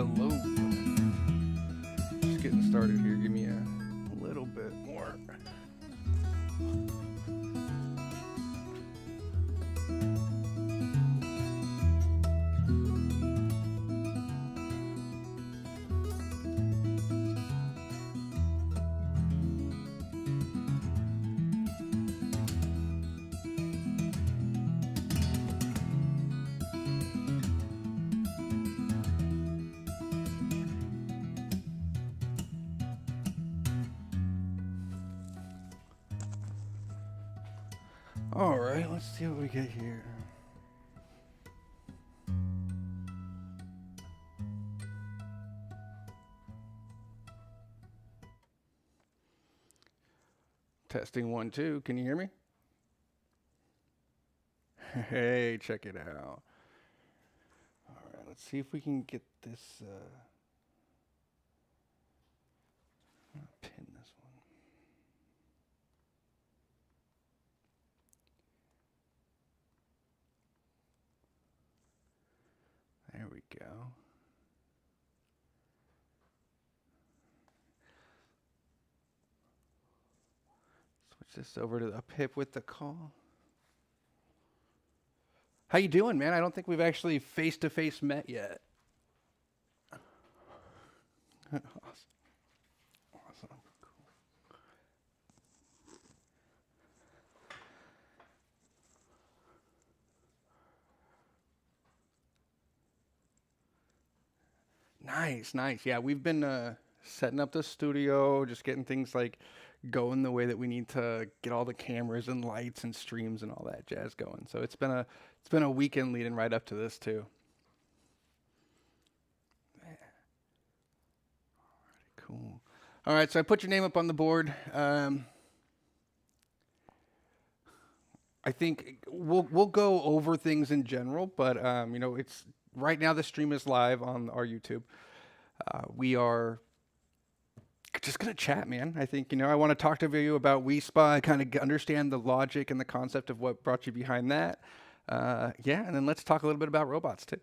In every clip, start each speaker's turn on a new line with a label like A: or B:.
A: Hello. Just getting started here. Give me a little bit more. All right, let's see what we get here. Testing 1, 2. Can you hear me? Hey, check it out. All right, let's see if we can get this. Pin this one. There we go. Switch this over to the hip with the call. How you doing, man? I don't think we've actually face-to-face met yet. Awesome. Awesome. Nice, nice. Yeah, we've been setting up the studio, just getting things like going the way that we need to get all the cameras and lights and streams and all that jazz going. So it's been a weekend leading right up to this too. Cool. All right, so I put your name up on the board. I think we'll go over things in general, but it's right now the stream is live on our YouTube. We are just gonna chat, man. I think I want to talk to you about WeSpa, kind of understand the logic and the concept of what brought you behind that. Yeah, and then let's talk a little bit about robots too.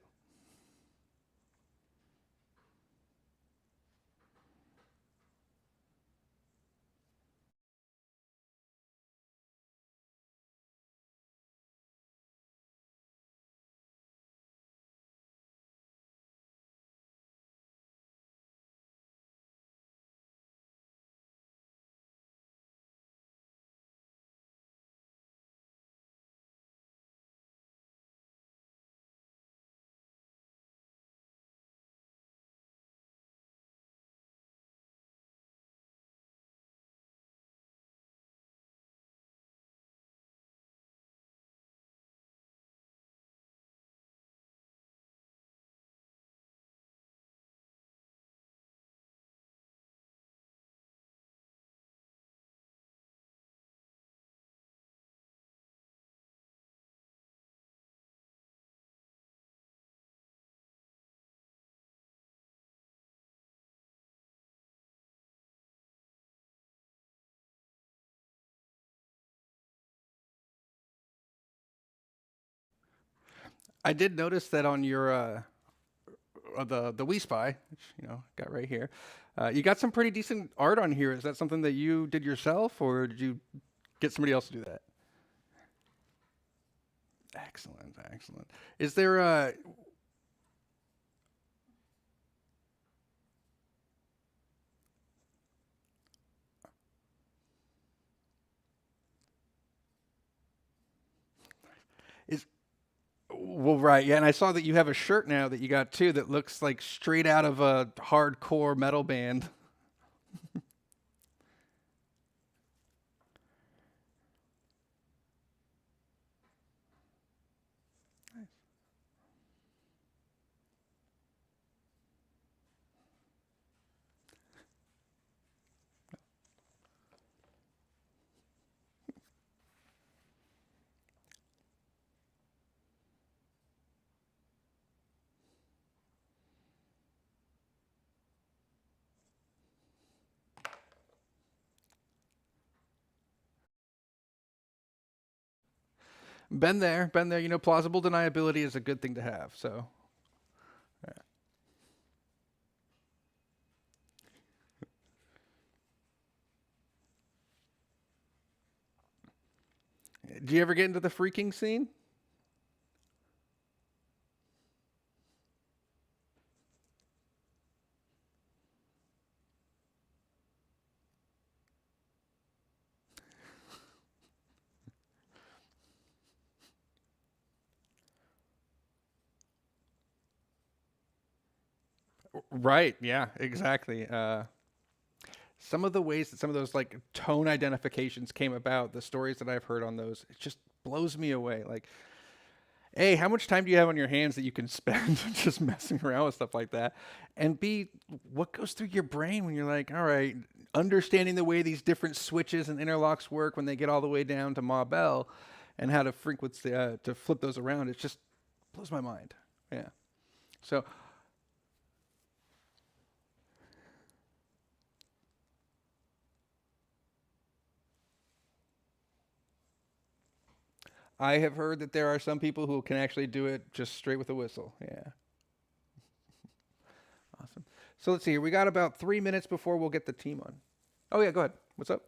A: I did notice that on your the We Spy, which got right here, you got some pretty decent art on here. Is that something that you did yourself, or did you get somebody else to do that? Excellent, excellent. Is there is well, right, yeah, and I saw that you have a shirt now that you got too that looks like straight out of a hardcore metal band. Been there, been there. Plausible deniability is a good thing to have. So, Do you ever get into the freaking scene? Right. Yeah. Exactly. Some of the ways that some of those like tone identifications came about, the stories that I've heard on those, it just blows me away. Like, A, how much time do you have on your hands that you can spend just messing around with stuff like that? And B, what goes through your brain when you're like, all right, understanding the way these different switches and interlocks work when they get all the way down to Ma Bell and how to frequency to flip those around, it just blows my mind. Yeah. So I have heard that there are some people who can actually do it just straight with a whistle. Yeah. Awesome. So let's see here. We got about 3 minutes before we'll get the team on. Oh yeah, go ahead. What's up?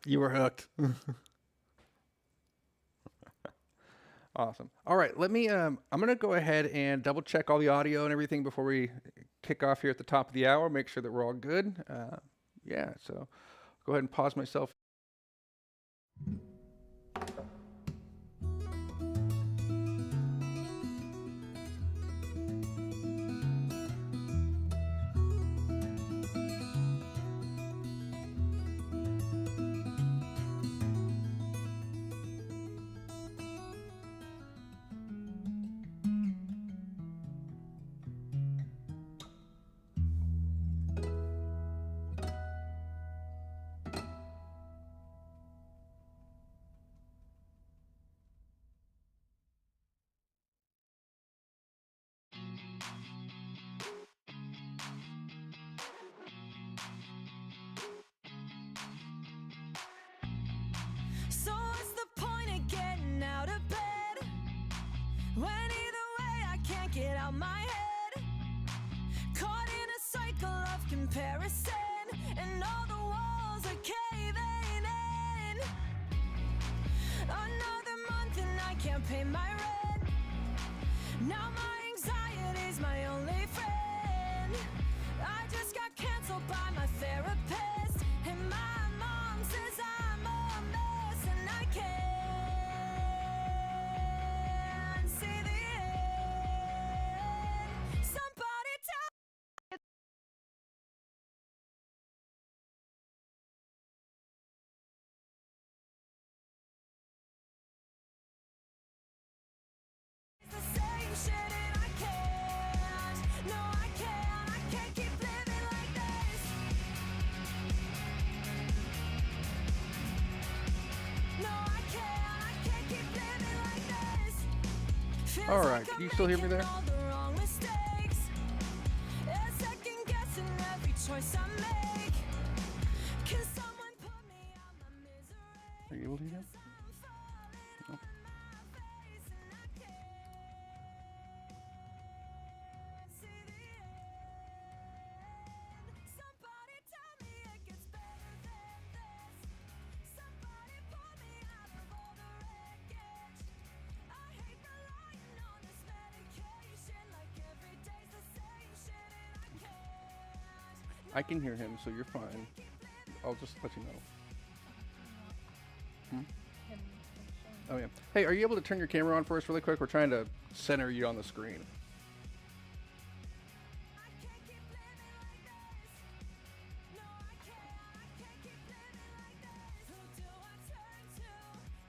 A: You were hooked. Awesome. All right, let me I'm going to go ahead and double check all the audio and everything before we kick off here at the top of the hour, make sure that we're all good. Yeah, so go ahead and pause myself.
B: So what's the point of getting out of bed when either way I can't get out my head? Caught in a cycle of comparison and all the walls are caving in. Another month and I can't pay my rent. Now my anxiety's my only friend. I just got canceled by my therapist, and my mom says I'm a mess, and I can't see the end. Somebody tell me it's the same shit, and I can't. No, I can't. I can't keep living like this. No, I can't. I can't keep living like this. Feels
A: All
B: like
A: right,
B: I'm
A: can you still hear me
B: making
A: there?
B: all the wrong mistakes. And second guessing every choice I make. Can someone put me out my misery?
A: Are you able to hear me?
B: 'Cause I'm falling
A: No.
B: on my face and I can't see the end. Somebody tell me it gets better than this. Somebody pull me out of all the wreckage. I hate relying on this medication, like every day's the same shit, and I can't.
A: I can hear him, so you're fine. I'll just let you know. Hmm? Oh yeah. Hey, are you able to turn your camera on for us really quick? We're trying to center you on the screen.
B: I can't keep living like this. No, I can't keep living like this. Who do I turn to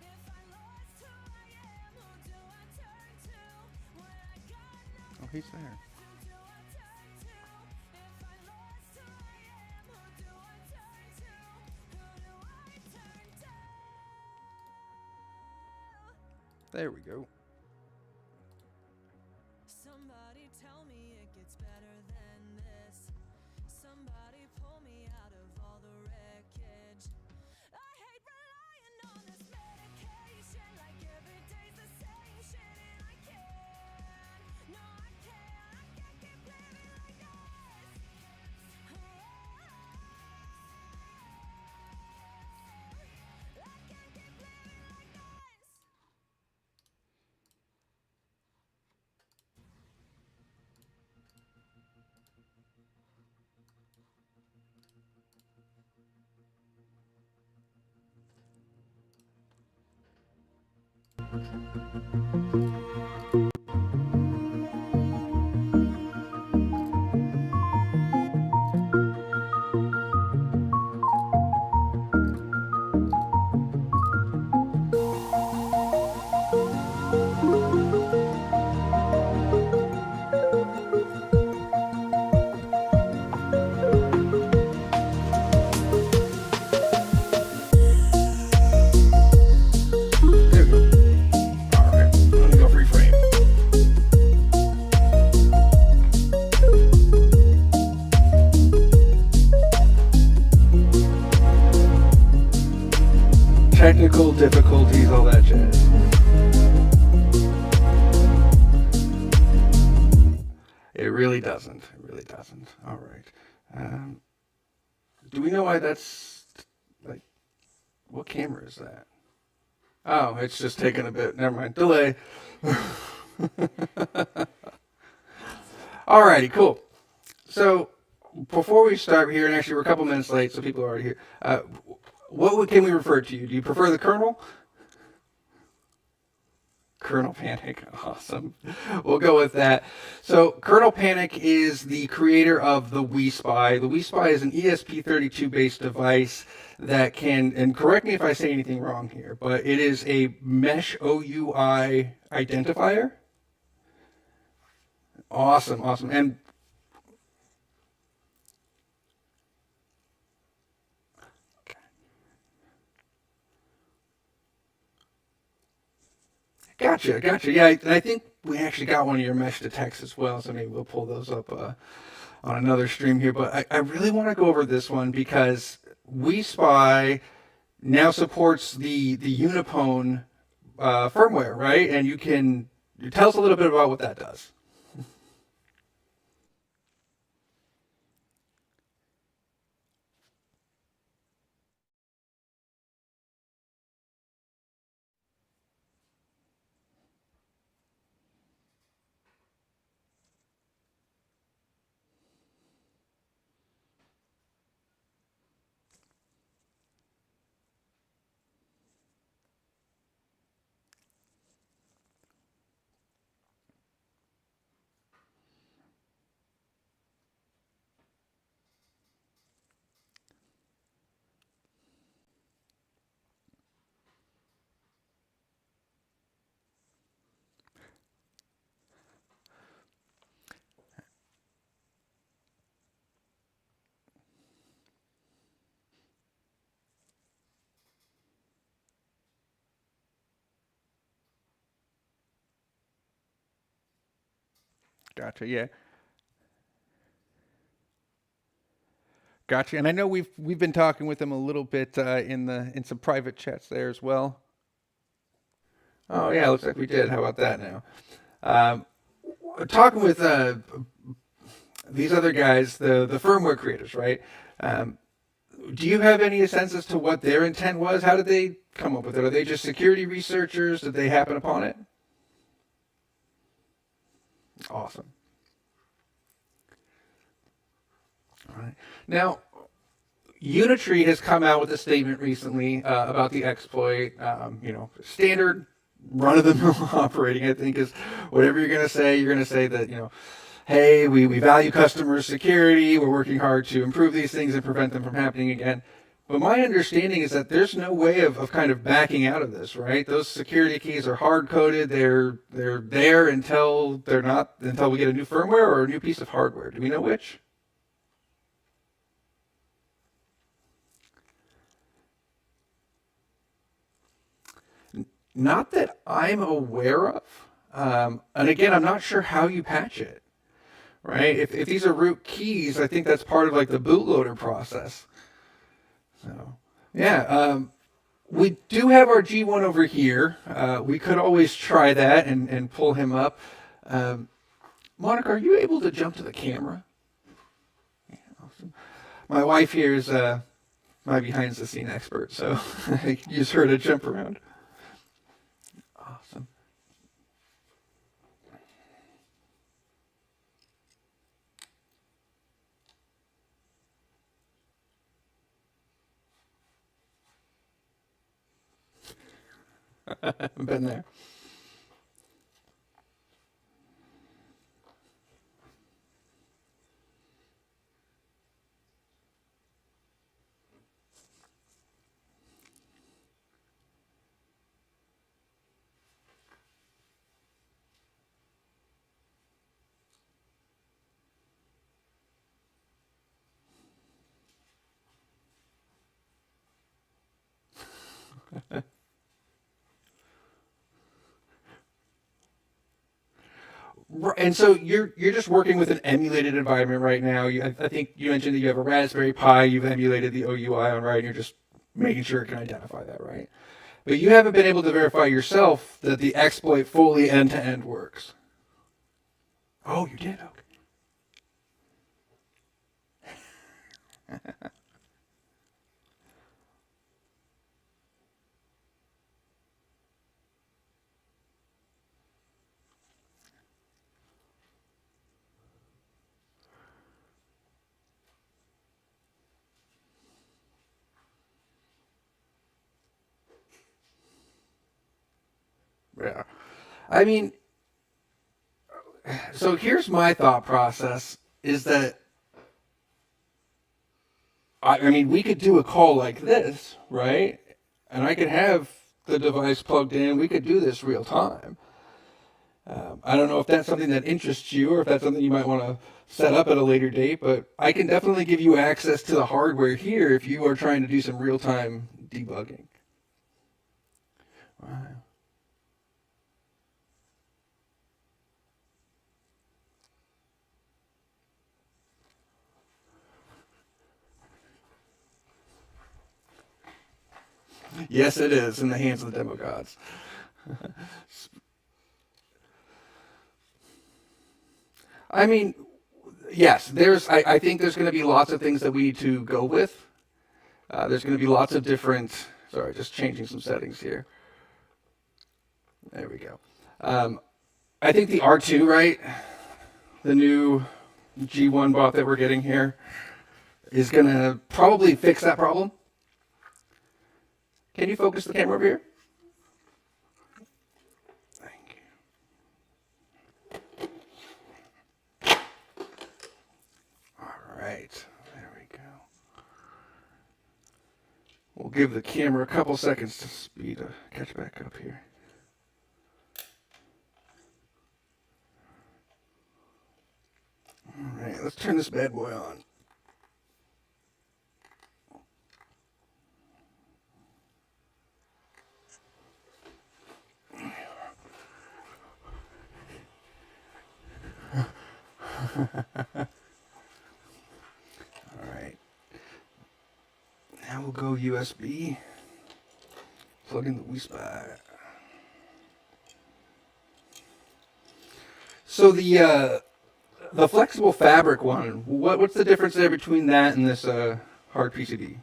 B: if I lost who I am? Who do I turn to when I got no?
A: Oh, he's there.
B: Who do I turn to if I lost who I am? Who do I turn to? Who do I turn to?
A: There we go. There we go. All right, let me go free frame. Technical difficulties, all that jazz. It really doesn't. It really doesn't. All right. Um, do we know why that's like? What camera is that? Oh, it's just taking a bit. Never mind. Delay. Alrighty, cool. So before we start here, and actually we're a couple minutes late, so people are already here. Can we refer to you? Do you prefer the Colonel? Colonel Panic. Awesome. We'll go with that. So, Colonel Panic is the creator of the WeSpy. The WeSpy is an ESP32 based device that can, and correct me if I say anything wrong here, but it is a mesh OUI identifier. Awesome, awesome. And gotcha, gotcha. Yeah, and I think we actually got one of your mesh detects as well, so maybe we'll pull those up on another stream here. But I really want to go over this one because WeSpy now supports the Unipone firmware, right? And you tell us a little bit about what that does. Gotcha. Yeah. Gotcha. And I know we've been talking with them a little bit in some private chats there as well. Oh yeah, looks like we did. How about that now? Um, Talking with these other guys, the firmware creators, right? Um, do you have any sense as to what their intent was? How did they come up with it? Are they just security researchers? Did they happen upon it? Awesome. All right. Now, Unitree has come out with a statement recently about the exploit. Standard run of the mill operating, I think, is whatever you're going to say that, hey, we value customer security. We're working hard to improve these things and prevent them from happening again. But my understanding is that there's no way of kind of backing out of this, right? Those security keys are hard coded. They're there until they're not, until we get a new firmware or a new piece of hardware. Do we know which? Not that I'm aware of. And again, I'm not sure how you patch it, right? If these are root keys, I think that's part of like the bootloader process. So, yeah, we do have our G1 over here. We could always try that and pull him up. Um, Monica, are you able to jump to the camera? Awesome. My wife here is my behind the scene expert, so I use her to jump around. Awesome. Been there. And so you're just working with an emulated environment right now. I think you mentioned that you have a Raspberry Pi. You've emulated the OUI on, right? And you're just making sure it can identify that, right? But you haven't been able to verify yourself that the exploit fully end to end works. Oh, you did. Okay. Yeah. I mean, so here's my thought process: is that I mean, we could do a call like this, right? And I could have the device plugged in. We could do this real time. I don't know if that's something that interests you or if that's something you might want to set up at a later date, but I can definitely give you access to the hardware here if you are trying to do some real time debugging. Wow. Yes, it is in the hands of the demo gods. I mean, yes, I think there's going to be lots of things that we need to go with. There's going to be lots of different. Sorry, just changing some settings here. There we go. Um, I think the R2, right? The new G1 bot that we're getting here is going to probably fix that problem. Can you focus the camera over here? Thank you. All right. There we go. We'll give the camera a couple seconds to speed to catch back up here. All right, let's turn this bad boy on. All right. Now we'll go USB. Plug in the WeSpy. So the flexible fabric one, what's the difference there between that and this hard PCB?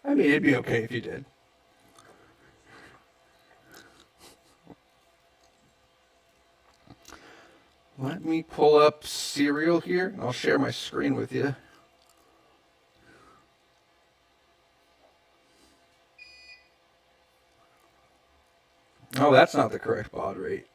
A: I mean, it'd be okay if you did. Let me pull up Serial here. I'll share my screen with you. Oh, that's not the correct baud rate.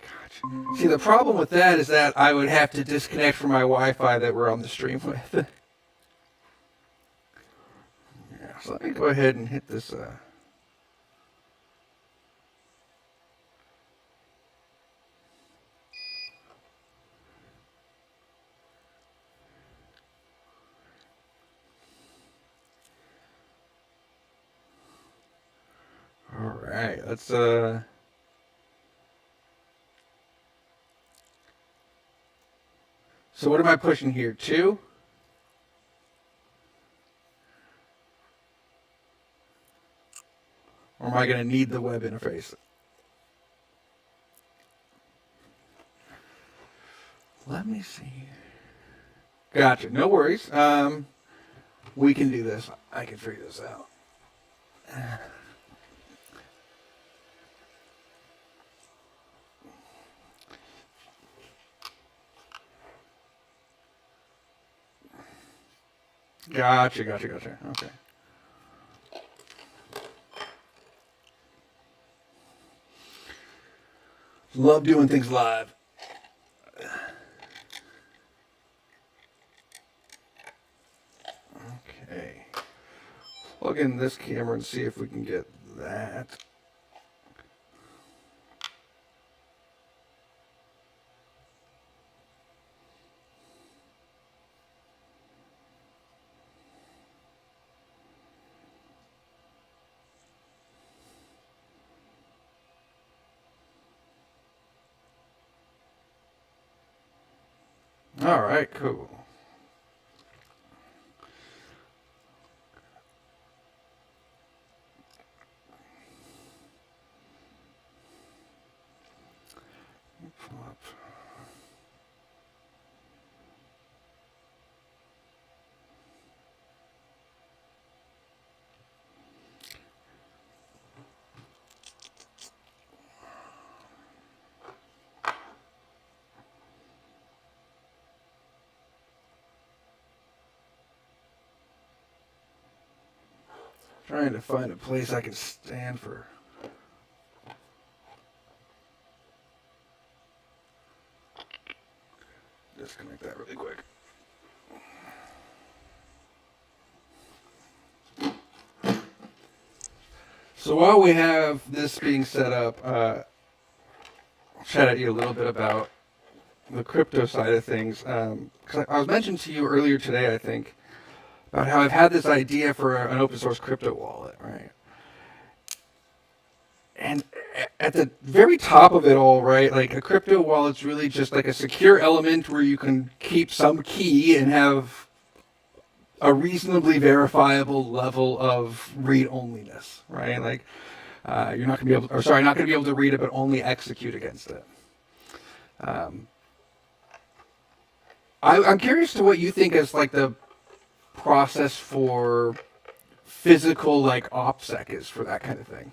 A: Gotcha. See, the problem with that is that I would have to disconnect from my Wi-Fi that we're on the stream with. Yeah, so let me go ahead and hit this. All right, let's. So what am I pushing here? 2? Or am I going to need the web interface? Let me see. Gotcha. No worries. We can do this. I can figure this out. Gotcha. Okay. Love doing things live. Okay. Plug in this camera and see if we can get that. All right, cool. Pull up. Trying to find a place I can stand for. Disconnect that really quick. So while we have this being set up, I'll chat at you a little bit about the crypto side of things. 'Cause I was mentioning to you earlier today, I think, about how I've had this idea for an open source crypto wallet, right? And at the very top of it all, right, like a crypto wallet's really just like a secure element where you can keep some key and have a reasonably verifiable level of read-onlyness, right? Like you're not gonna be able, or sorry, not gonna be able to read it, but only execute against it. Um, I'm curious to what you think is like the process for physical like OPSEC is for that kind of thing.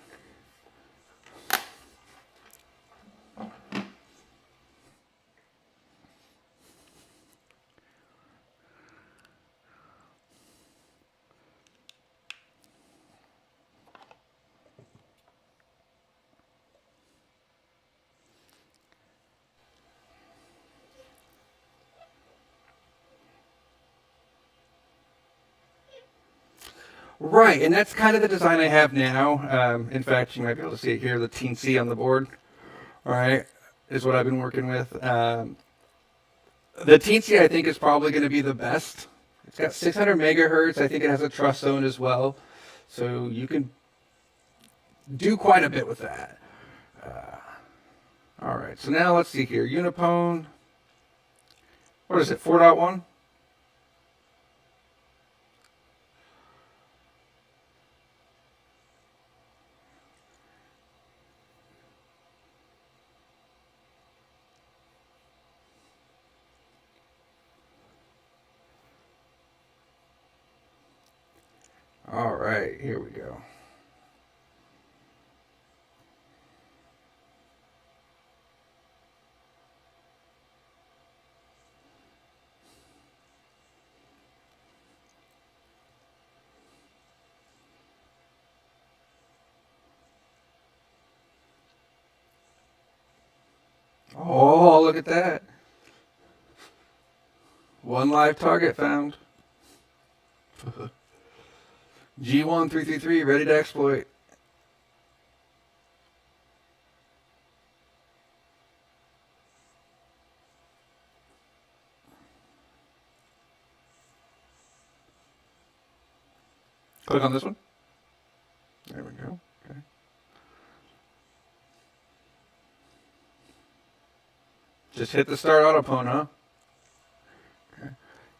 A: Right, and that's kind of the design I have now. In fact, you might be able to see it here, the Teensy on the board. All right, is what I've been working with. The Teensy, I think, is probably going to be the best. It's got 600 megahertz. I think it has a trust zone as well, so you can do quite a bit with that. All right, so now let's see here. Unipone. What is it? 4.1. All right, here we go. Oh, look at that. One live target found. G1333 ready to exploit. Click on this one. There we go. Okay. Just hit the start autopone, huh?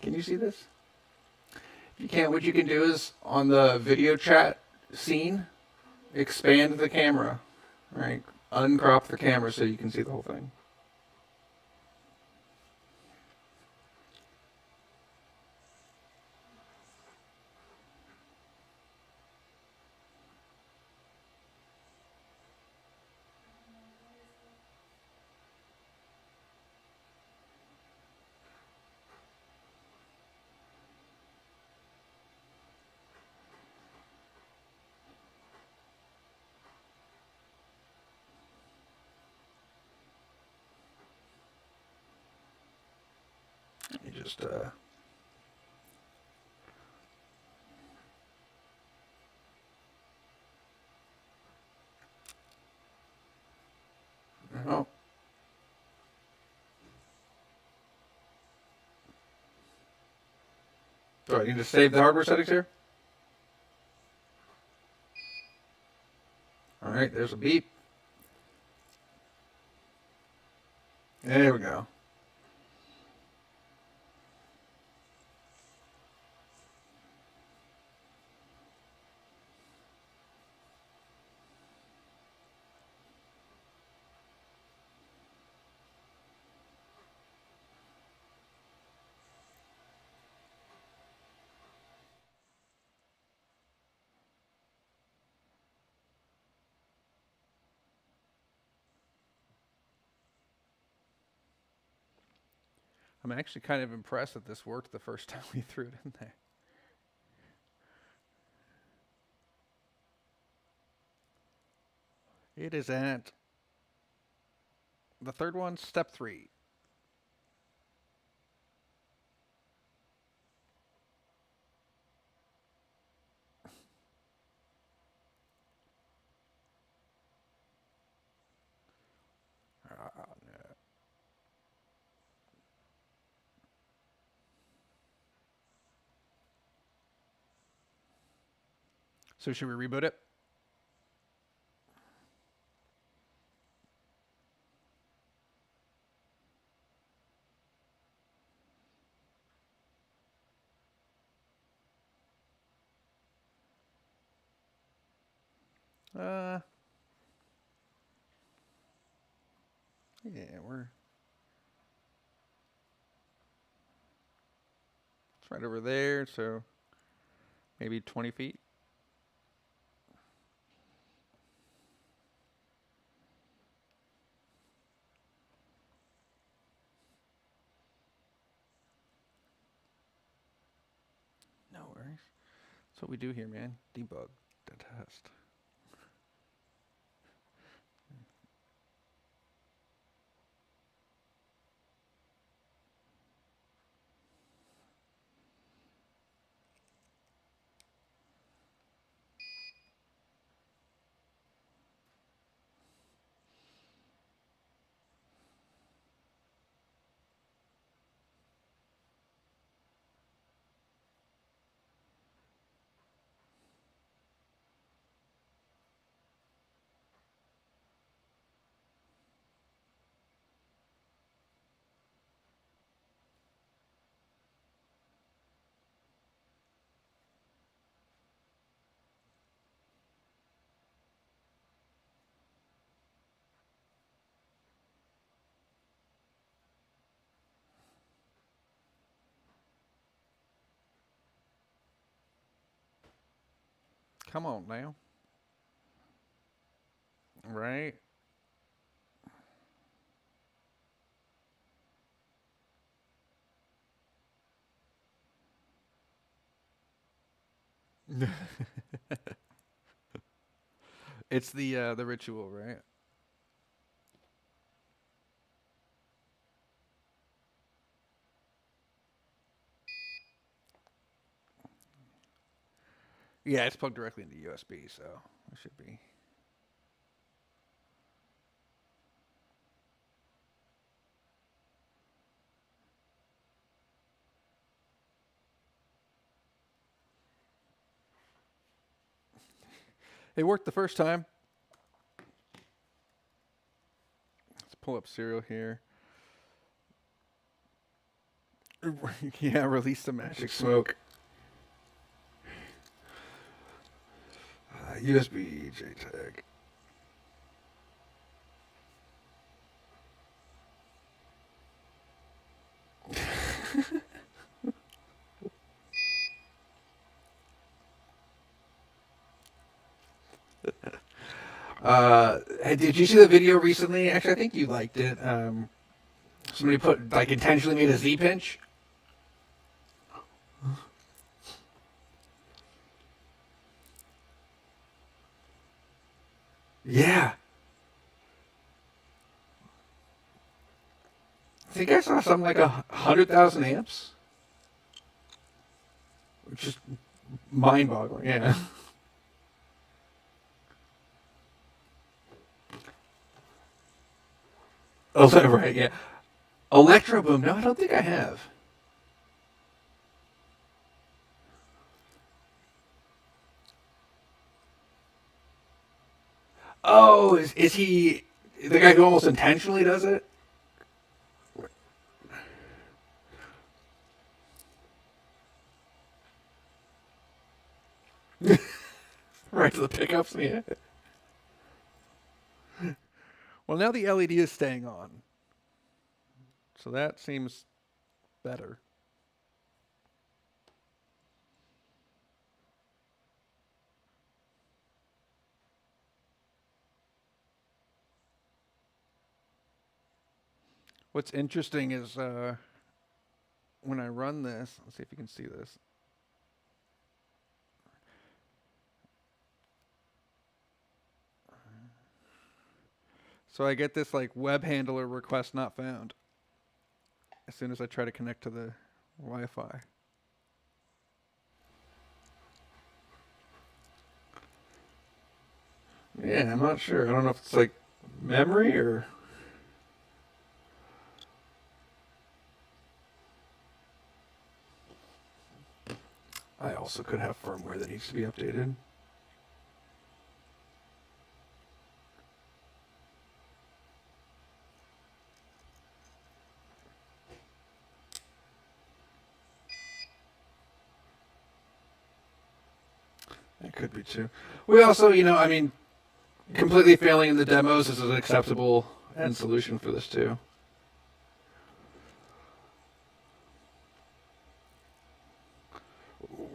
A: Can you see this? If you can't, what you can do is on the video chat scene, expand the camera, right? Uncrop the camera so you can see the whole thing. You just oh. So I need to save the hardware settings here. All right, there's a beep. There we go. I'm actually kind of impressed that this worked the first time we threw it in there. It is at the third one, step 3. No. So should we reboot it? Yeah, it's right over there, so maybe 20 feet. No worries. That's what we do here, man. Debug, the test. Come on now. Right? It's the ritual, right? Yeah, it's plugged directly into USB, so it should be. It worked the first time. Let's pull up serial here. Yeah, release the magic smoke. USB JTAG. Hey, did you see the video recently? Actually, I think you liked it. Somebody put like intentionally made a Z pinch. Yeah, I think I saw something like 100,000 amps, which is mind-boggling. Yeah. Oh, right. Yeah. Electro Boom. No, I don't think I have. Oh, is he the guy who almost intentionally does it? Right to the pickups. Yeah. Well, now the LED is staying on, so that seems better. What's interesting is when I run this, let's see if you can see this. So I get this like web handler request not found as soon as I try to connect to the Wi-Fi. Yeah, I'm not sure. I don't know if it's like memory or. I also could have firmware that needs to be updated. It could be too. We also, I mean, completely failing in the demos is an acceptable end solution for this too.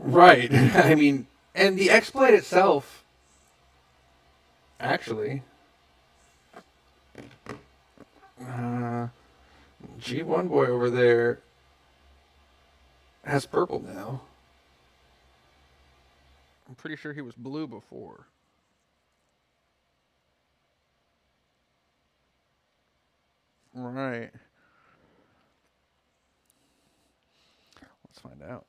A: Right. I mean, and the exploit itself, actually, uh, G1 boy over there has purple now. I'm pretty sure he was blue before. Right. Let's find out.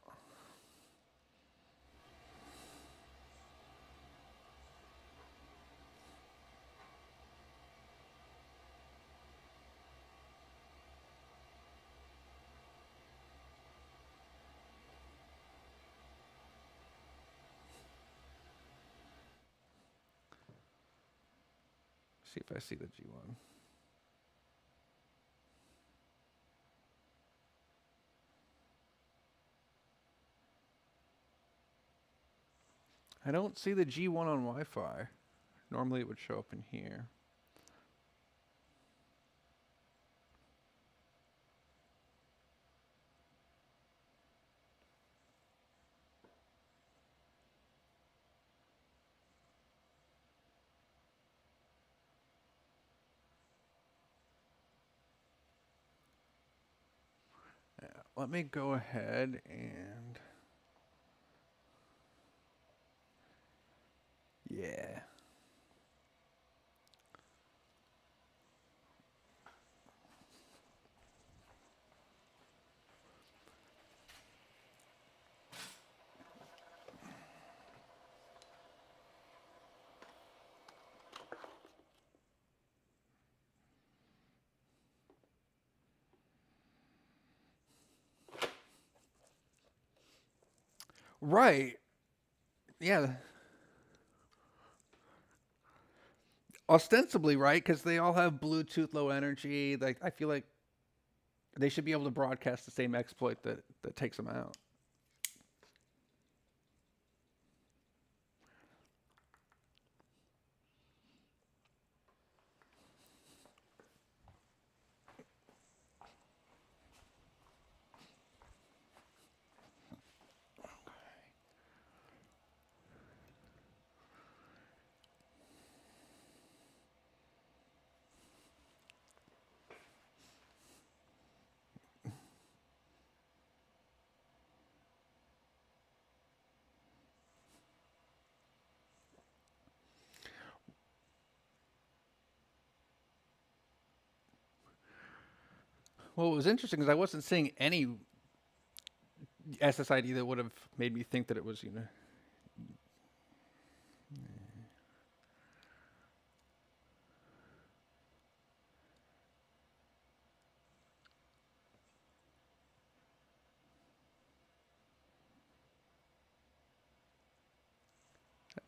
A: See if I see the G1. I don't see the G1 on Wi-Fi. Normally it would show up in here. Yeah, let me go ahead and yeah. Right. Yeah. Ostensibly, right? Because they all have Bluetooth low energy. Like I feel like They should be able to broadcast the same exploit that takes them out. Well, what was interesting is I wasn't seeing any SSID that would have made me think that it was, That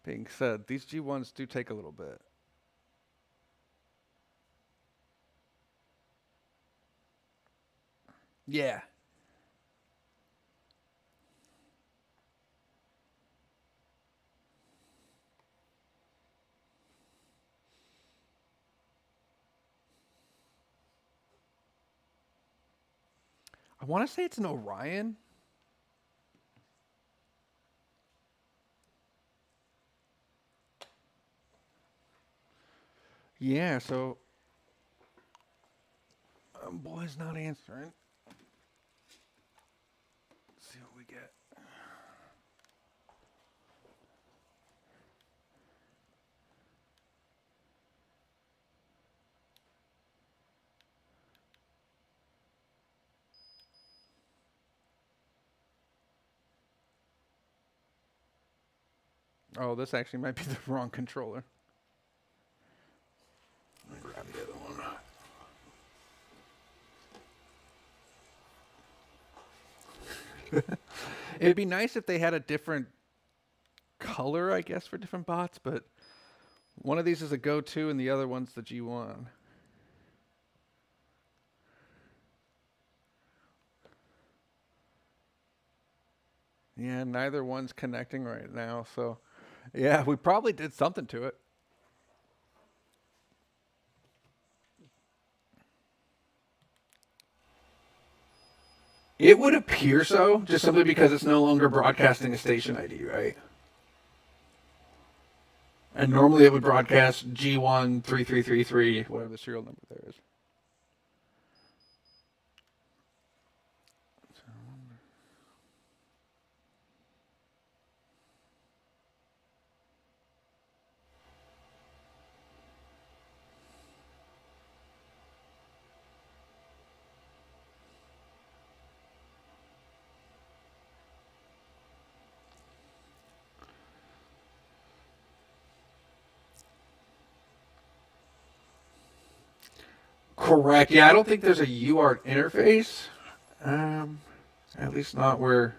A: being said, these G1s do take a little bit. Yeah. I want to say it's an Orion. Yeah, so boy's not answering. Let's see what we get. Oh, this actually might be the wrong controller. Let me grab the other one. It'd be nice if they had a different color, I guess, for different bots, but one of these is a go-to and the other one's the G1. Yeah, neither one's connecting right now, so yeah, we probably did something to it. It would appear so, just simply because it's no longer broadcasting a station ID, right? And normally it would broadcast G13333, whatever the serial number there is. Correct. Yeah, I don't think there's a UART interface. Um, at least not where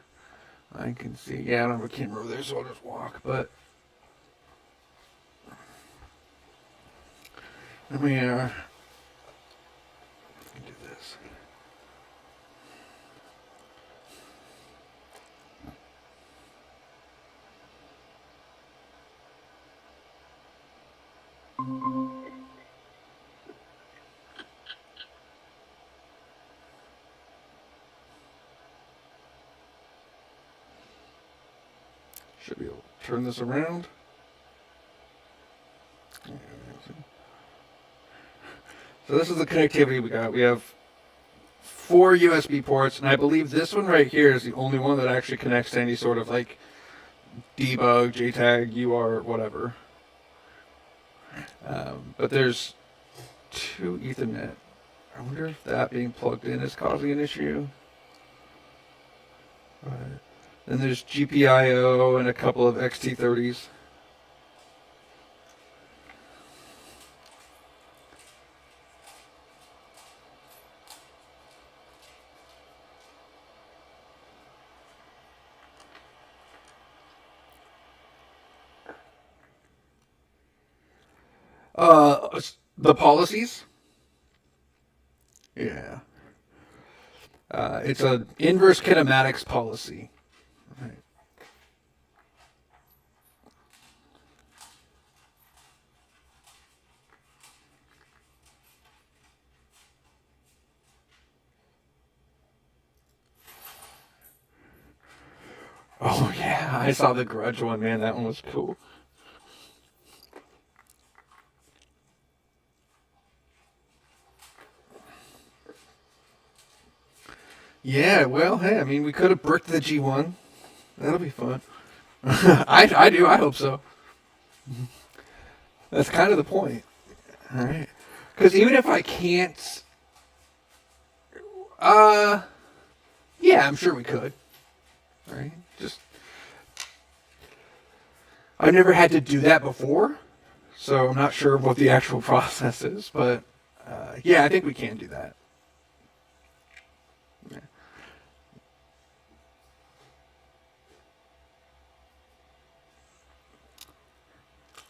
A: I can see. Yeah, I don't have a camera over there, so I'll just walk. But let me do this. Should be able to turn this around. So this is the connectivity we got. We have 4 USB ports, and I believe this one right here is the only one that actually connects to any sort of like debug, JTAG, UART, whatever. But there's 2 Ethernet. I wonder if that being plugged in is causing an issue. Right. Then there's GPIO and a couple of XT30s. The policies. Yeah. It's an inverse kinematics policy. Right. Oh yeah, I saw the Grudge one, man. That one was cool. Yeah, well, hey, I mean, we could have bricked the G1. That'll be fun. I do. I hope so. That's kind of the point. All right. Because even if I can't, uh, yeah, I'm sure we could. All right. Just, I've never had to do that before, so I'm not sure what the actual process is. But yeah, I think we can do that. Yeah.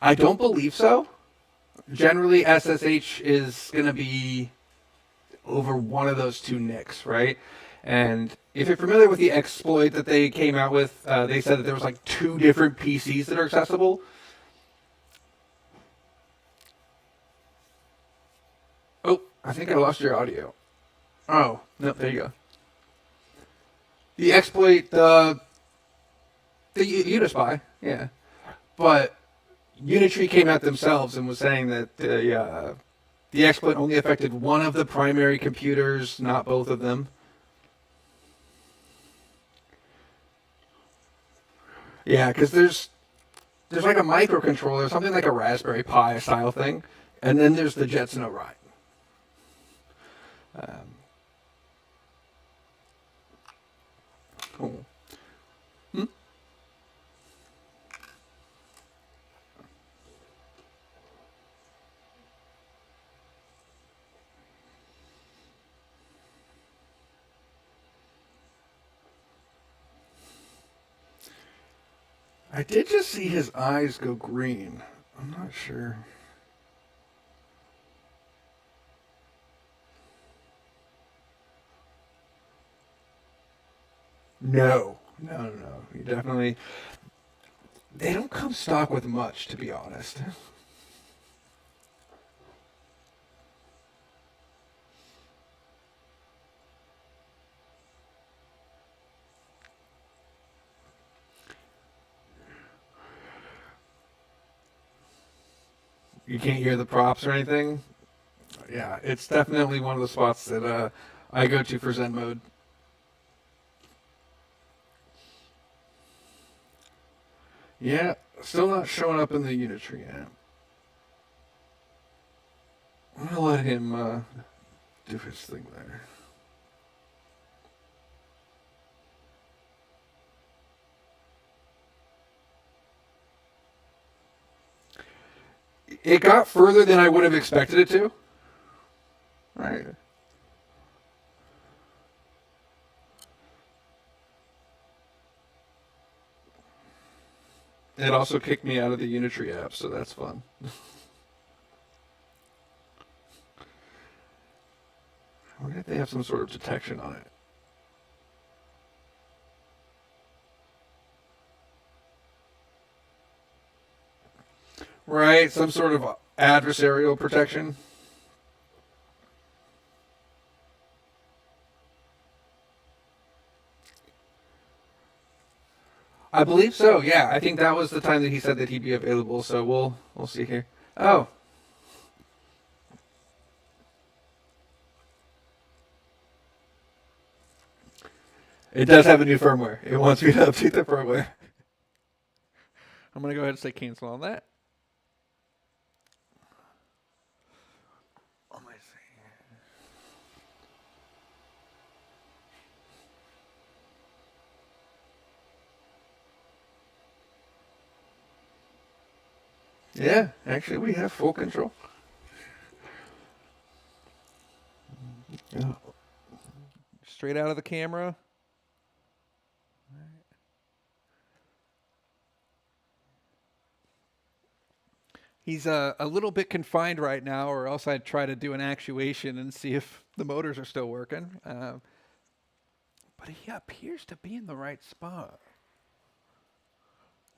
A: I don't believe so. Generally, SSH is going to be over one of those two nicks, right? And if you're familiar with the exploit that they came out with, they said that there was like two different PCs that are accessible. Oh, I think I lost your audio. Oh, no, there you go. The exploit, the Unispy, yeah. But Unitree came out themselves and was saying that the exploit only affected one of the primary computers, not both of them. Yeah, because there's like a microcontroller, something like a Raspberry Pi style thing, and then there's the Jetson Orion. Um, cool. Hmm? I did just see his eyes go green. I'm not sure. No, no, no, no. You definitely. They don't come stock with much, to be honest. You can't hear the props or anything. Yeah, it's definitely one of the spots that I go to for Zen mode. Yeah, still not showing up in the Unitree app. I'm gonna let him do his thing there. It got further than I would have expected it to. Right. It also kicked me out of the Unitree app, so that's fun. I wonder if they have some sort of detection on it. Right, some sort of adversarial protection. I believe so. Yeah, I think that was the time that he said that he'd be available. So we'll see here. Oh, it does have a new firmware. It wants me to update the firmware. I'm gonna go ahead and say cancel on that. Let me see. Yeah, actually, we have full control. Yeah. Straight out of the camera. He's a little bit confined right now, or else I'd try to do an actuation and see if the motors are still working. but he appears to be in the right spot.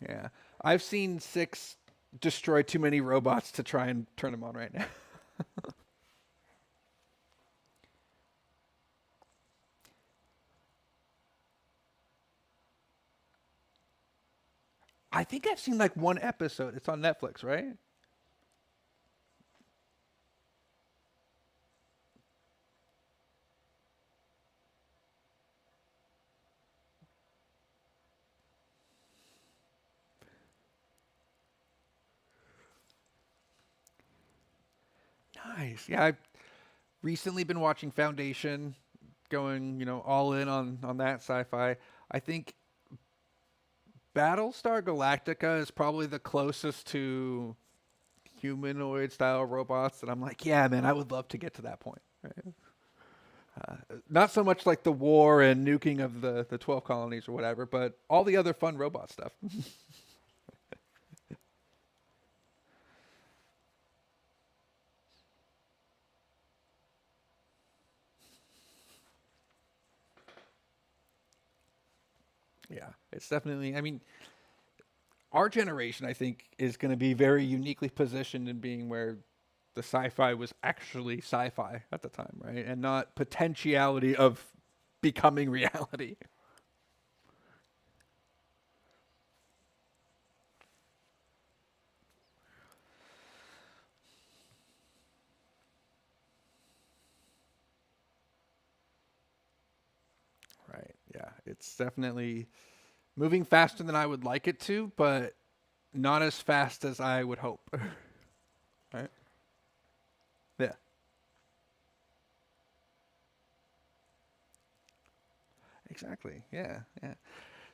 A: Yeah. I've seen Six destroy too many robots to try and turn him on right now. I think I've seen like one episode. It's on Netflix, right? Nice. Yeah, I've recently been watching Foundation, going, all in on that sci-fi. I think Battlestar Galactica is probably the closest to humanoid style robots that I'm like, yeah, man, I would love to get to that point. Right? Not so much like the war and nuking of the 12 colonies or whatever, but all the other fun robot stuff. Yeah, it's definitely, I mean, our generation, I think, is going to be very uniquely positioned in being where the sci-fi was actually sci-fi at the time, right? And not potentiality of becoming reality. Right. Yeah. It's definitely moving faster than I would like it to, but not as fast as I would hope. Right? Yeah. Exactly. Yeah. Yeah.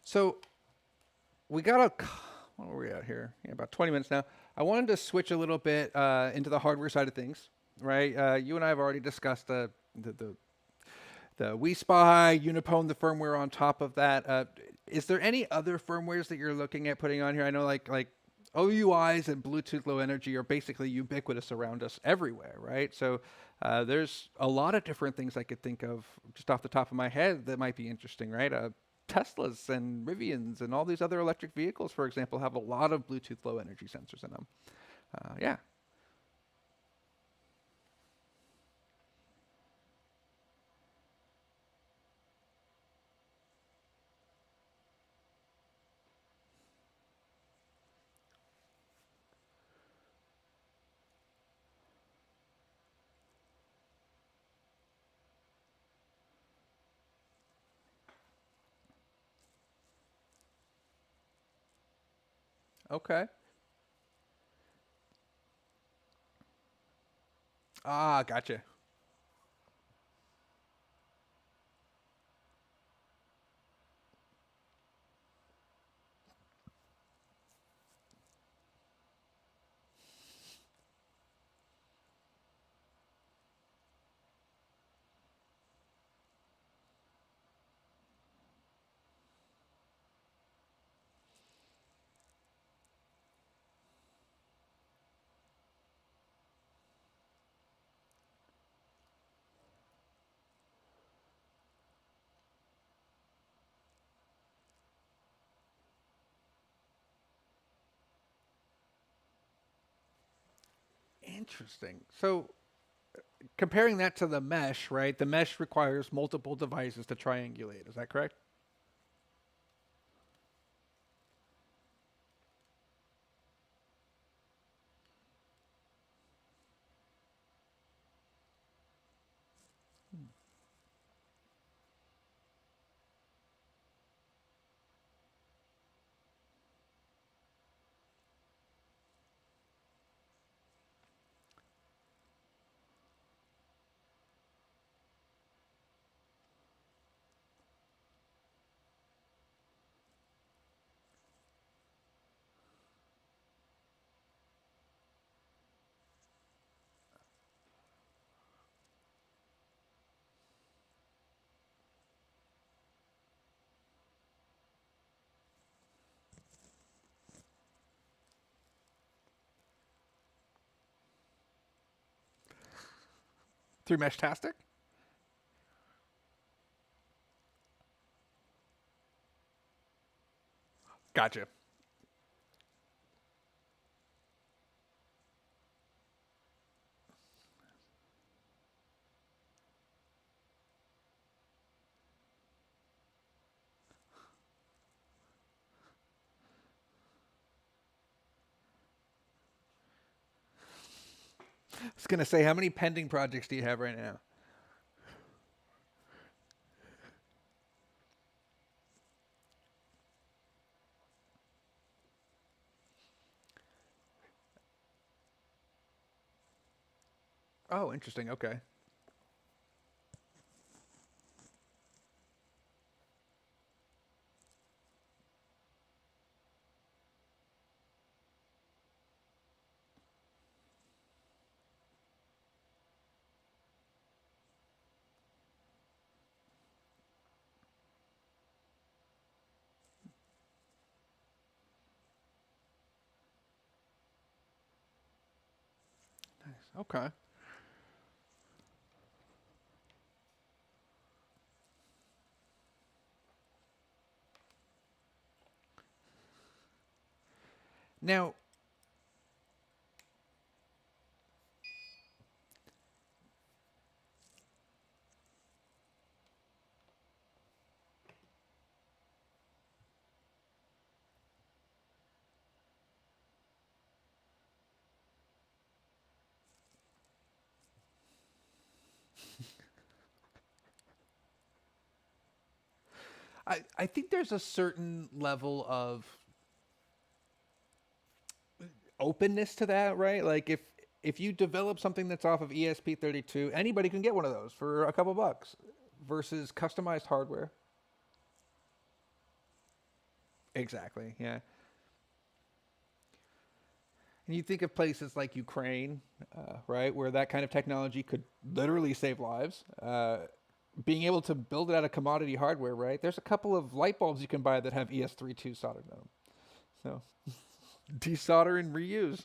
A: So we got a. What are we at here? Yeah, about 20 minutes now. I wanted to switch a little bit into the hardware side of things, right? You and I have already discussed the WeSpy, Unipone, the firmware on top of that. Is there any other firmwares that you're looking at putting on here? I know like OUIs and Bluetooth Low Energy are basically ubiquitous around us everywhere, right? So there's a lot of different things I could think of just off the top of my head that might be interesting, right? Teslas and Rivians and all these other electric vehicles, for example, have a lot of Bluetooth Low Energy sensors in them. Yeah. Okay. Ah, gotcha. Interesting. So comparing that to the mesh, right? The mesh requires multiple devices to triangulate. Is that correct? Through Meshtastic? Gotcha. I was gonna say, how many pending projects do you have right now? Oh, interesting. Okay. Nice. Okay. Now, I think there's a certain level of openness to that, right? Like if you develop something that's off of ESP32, anybody can get one of those for a couple bucks versus customized hardware. Exactly. Yeah. And you think of places like Ukraine, right, where that kind of technology could literally save lives. Being able to build it out of commodity hardware, right? There's a couple of light bulbs you can buy that have ES32 soldered in them. So desolder and reuse.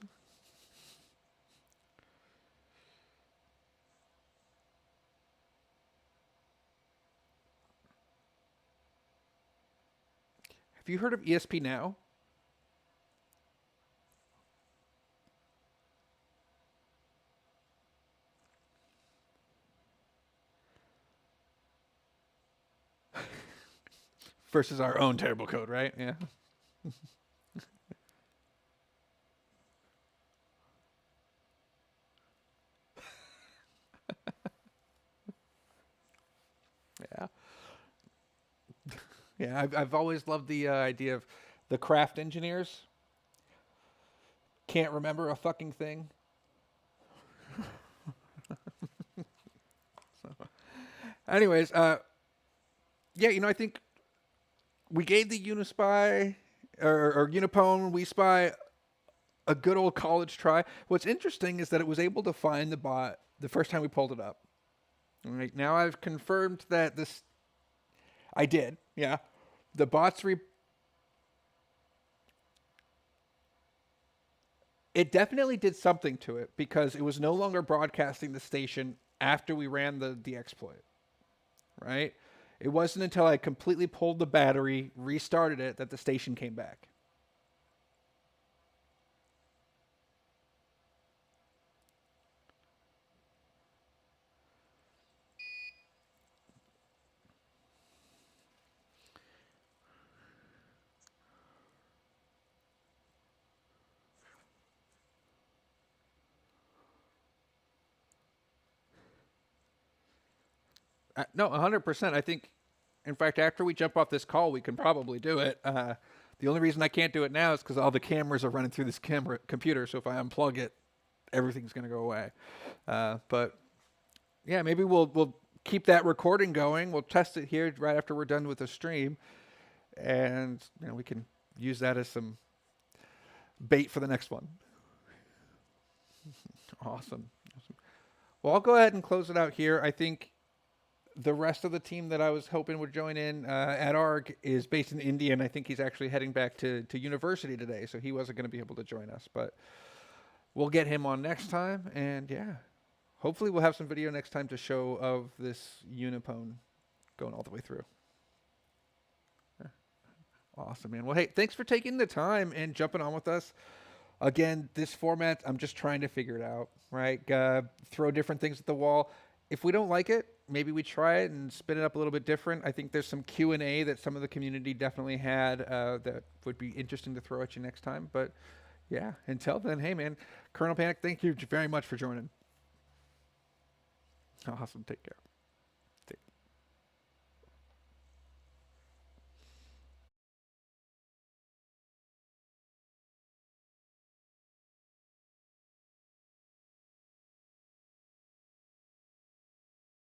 A: Have you heard of ESP Now? Versus our own terrible code, right? Yeah. Yeah. Yeah. I've always loved the idea of the craft engineers can't remember a fucking thing. Anyways, yeah, I think we gave the Unispy or Unipone, We Spy a good old college try. What's interesting is that it was able to find the bot the first time we pulled it up. All right, now I've confirmed that this. I did, yeah. The bots it definitely did something to it because it was no longer broadcasting the station after we ran the exploit, right? It wasn't until I completely pulled the battery, restarted it, that the station came back. No, 100%. I think, in fact, after we jump off this call, we can probably do it. The only reason I can't do it now is because all the cameras are running through this camera computer. So if I unplug it, everything's going to go away. But yeah, maybe we'll keep that recording going. We'll test it here right after we're done with the stream, and we can use that as some bait for the next one. Awesome. Well, I'll go ahead and close it out here. I think the rest of the team that I was hoping would join in at ARG is based in India, and I think he's actually heading back to university today, so he wasn't going to be able to join us. But we'll get him on next time, and yeah, hopefully we'll have some video next time to show of this Unipone going all the way through. Awesome, man. Well, hey, thanks for taking the time and jumping on with us. Again, this format, I'm just trying to figure it out, right? Throw different things at the wall. If we don't like it, maybe we try it and spin it up a little bit different. I think there's some Q&A that some of the community definitely had that would be interesting to throw at you next time. But yeah, until then, hey, man, Colonel Panic, thank you very much for joining. Awesome. Take care.